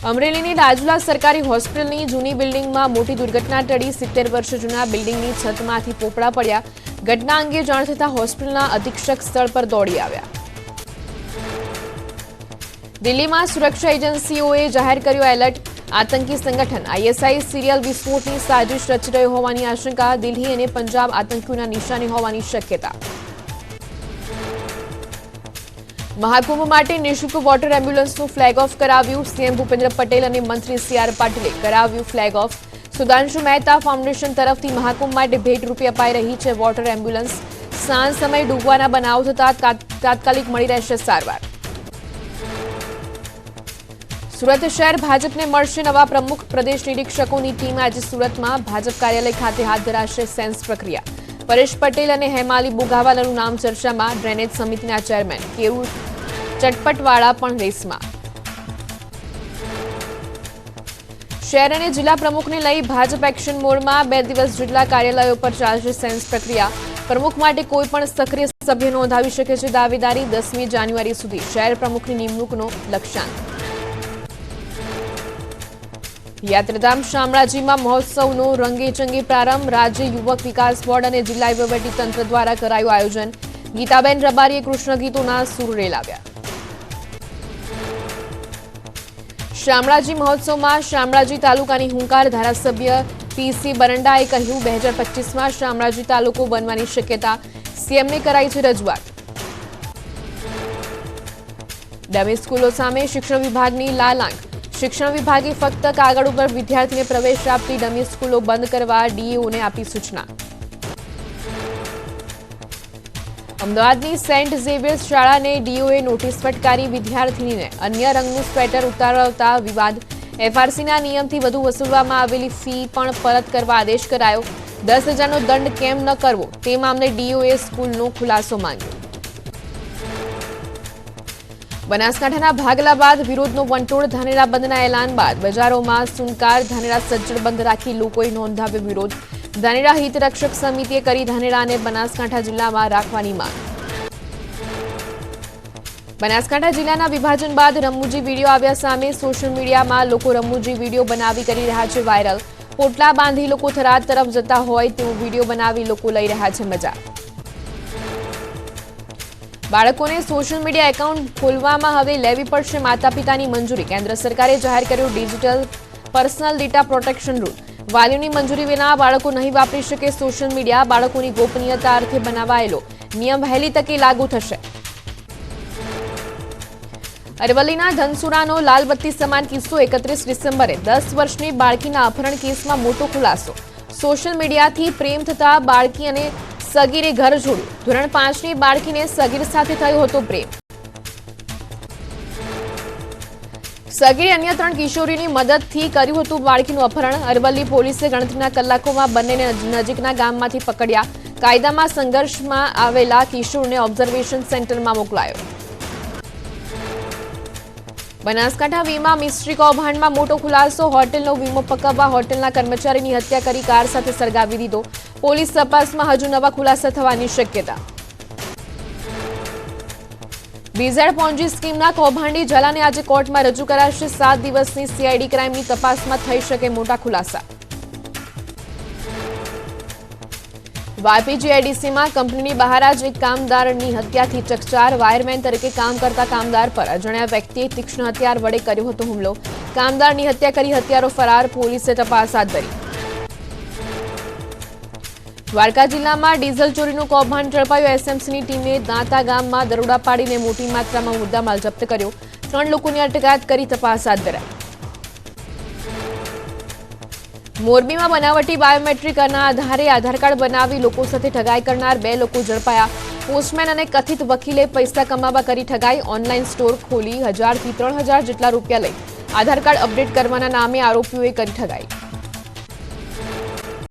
અમરેલીની રાજુલા સરકારી હોસ્પિટલની જૂની બિલ્ડિંગમાં મોટી દુર્ઘટના ટળી 70 વર્ષ જૂના બિલ્ડિંગની છતમાંથી પોપડા પડ્યા। ઘટના અંગે જાણ થતાં હોસ્પિટલના અધિક્ષક સ્થળ પર દોડી આવ્યા। દિલ્હીમાં સુરક્ષા એજન્સીઓએ જાહેર કર્યો એલર્ટ। આતંકી સંગઠન આઈએસઆઈ સિરિયલ વિસ્ફોટની સાજિશ રચી રહ્યો હોવાની આશંકા। દિલ્હી અને પંજાબ આતંકીઓના નિશાને હોવાની શક્યતા। મહાકુંભ માટે નિઃશુલ્ક વોટર એમ્બ્યુલન્સનું ફ્લેગ ઓફ કરાવ્યું। સીએમ ભૂપેન્દ્ર પટેલ અને મંત્રી સીઆર પાટીલે કરાવ્યું flag of. Sudhanshu Mehta foundation તરફથી મહાકુંભ માટે ભેટ રૂપે અપાઈ રહી છે વોટર એમ્બ્યુલન્સ। સાંજ સમયે ડૂબવાના બનાવ થતા તાત્કાલિક મળી રહેશે સારવાર। સુરત શહેર ભાજપને મળશે નવા પ્રમુખ। પ્રદેશ નિરીક્ષકોની ટીમ આજે સુરતમાં ભાજપ કાર્યાલય ખાતે હાથ ધરાશે સેન્સ પ્રક્રિયા। પરેશ પટેલ અને હેમાલી બોઘાવાલાનું નામ ચર્ચામાં। ડ્રેનેજ સમિતિના ચેરમેન કેવું ચટપટવાળા પણ રેસમાં। શહેર અને જિલ્લા પ્રમુખને લઈ ભાજપ એક્શન મોડમાં। 2 દિવસ જેટલા કાર્યાલયો પર ચાલશે સેન્સ પ્રક્રિયા। પ્રમુખ માટે કોઈ પણ સક્રિય સભ્ય નોંધાવી શકે છે દાવેદારી। 10મી જાન્યુઆરી સુધી શહેર પ્રમુખની નિમણૂકનો લક્ષ્યાંક। યાત્રાધામ શામળાજીમાં મહોત્સવનો રંગેચંગે પ્રારંભ। રાજ્ય યુવક વિકાસ બોર્ડ અને જિલ્લા વહીવટીતંત્ર દ્વારા કરાયું આયોજન। ગીતાબેન રબારીએ કૃષ્ણ ગીતોના સૂર રેલાવ્યા। શામળાજી મહોત્સવમાં શામળાજી તાલુકાની હુંકાર। ધારાસભ્ય પીસી બરંડાએ કહ્યું 2025માં શામળાજી તાલુકો બનવાની શક્યતા। સીએમને કરાઈ છે રજૂઆત। ડમી સ્કૂલો સામે શિક્ષણ વિભાગની લાલાંક। શિક્ષણ વિભાગે ફક્ત કાગળ ઉપર વિદ્યાર્થીને પ્રવેશ આપતી ડમી સ્કૂલો બંધ કરવા ડીઈઓને આપી સૂચના। અમદાવાદની સેન્ટ ઝેવિયર્સ શાળાને ડીઈઓએ નોટિસ ફટકારી। વિદ્યાર્થીનીને અન્ય રંગનું સ્વેટર ઉતારવતા વિવાદ। એફઆરસીના નિયમથી વધુ વસૂલવામાં આવેલી ફી પણ પરત કરવા આદેશ કરાયો। 10,000નો દંડ કેમ ન કરવો તે મામલે ડીઈઓએ સ્કૂલનો ખુલાસો માંગ્યો। બનાસકાંઠાના ભાગલા બાદ વિરોધનો વંટોળ। ધાનેરા બંધના એલાન બાદ બજારોમાં સુનકાર। ધાનેરા સજ્જડ બંધ રાખી લોકોએ નોંધાવ્યો વિરોધ। ધાનેરા હિત રક્ષક સમિતિએ કરી ધાનેરાને બનાસકાંઠા જિલ્લામાં રાખવાની માંગ। બનાસકાંઠા જિલ્લાના વિભાજન બાદ રમૂજી વિડીયો આવ્યા સામે। સોશિયલ મીડિયામાં લોકો રમૂજી વિડીયો બનાવી કરી રહ્યા છે વાયરલ। પોટલા બાંધી લોકો થરાદ તરફ જતા હોય તેવો વિડીયો બનાવી લોકો લઈ રહ્યા છે મજા। બાળકોને સોશિયલ મીડિયા એકાઉન્ટ ખોલવામાં હવે લેવી પડશે માતા પિતાની મંજૂરી। કેન્દ્ર સરકારે જાહેર કર્યો digital personal data protection rule. વાલીઓની મંજૂરી વિના બાળકો નહીં વાપરી શકે સોશિયલ મીડિયા। બાળકોની ગોપનીયતા અર્થે બનાવાયેલો નિયમ વહેલી તકે લાગુ થશે। અરવલ્લીના ધનસુરાનો લાલબત્તી સમાન કિસ્સો। 31 ડિસેમ્બરે 10 વર્ષની બાળકીના અપહરણ કેસમાં મોટો ખુલાસો। સોશિયલ મીડિયાથી પ્રેમ થતા બાળકી અને સગીરે ઘર છોડ્યું। ધોરણ 5ની બાળકીને સગીર સાથે થયો હતો પ્રેમ। સગીરે અન્ય 3 કિશોરીની મદદથી કર્યું હતું બાળકીનું અપહરણ। અરવલ્લી પોલીસે ગણતરીના કલાકોમાં બંનેને નજીકના ગામમાંથી પકડ્યા। કાયદામાં સંઘર્ષમાં આવેલા કિશોરને ઓબ્ઝર્વેશન સેન્ટરમાં મોકલાયો। બનાસકાંઠા વીમા મિસ્ટ્રી કૌભાંડમાં મોટો ખુલાસો। હોટેલનો વીમો પકવવા હોટેલના કર્મચારીની હત્યા કરી કાર સાથે સળગાવી દીધો। પોલીસ તપાસમાં હજુ નવા ખુલાસા થવાની શક્યતા। બીઝેડ પોન્જી સ્કીમના કૌભાંડી ઝાલાને આજે કોર્ટમાં રજૂ કરાશે। 7 દિવસની સીઆઈડી ક્રાઇમની તપાસમાં થઈ શકે મોટા ખુલાસા। વાયપીજીઆઈડીસીમાં કંપનીની બહાર જ એક કામદારની હત્યાથી ચકચાર। વાયરમેન તરીકે કામ કરતા કામદાર પર અજાણ્યા વ્યક્તિએ તીક્ષ્ણ હથિયાર વડે કર્યો હતો હુમલો। કામદારની હત્યા કરી હત્યારો ફરાર। પોલીસે તપાસ હાથ ધરી। દ્વારકા જિલ્લામાં ડીઝલ ચોરીનું કૌભાંડ ઝડપાયું। એસએમસીની ટીમે દાંતા ગામમાં દરોડા પાડીને મોટી માત્રામાં મુદ્દામાલ જપ્ત કર્યો। 3 લોકોની અટકાયત કરી તપાસ હાથ ધરાઈ। મોરબીમાં બનાવટી બાયોમેટ્રિકના આધારે આધાર કાર્ડ બનાવી લોકો સાથે ઠગાઈ કરનાર 2 લોકો ઝડપાયા। પોસ્ટમેન અને કથિત વકીલે પૈસા કમાવા કરી ઠગાઈ। ઓનલાઈન સ્ટોર ખોલી 1000 થી 3000 જેટલા રૂપિયા લઈ આધાર કાર્ડ અપડેટ કરવાના નામે આરોપીઓએ કરી ઠગાઈ।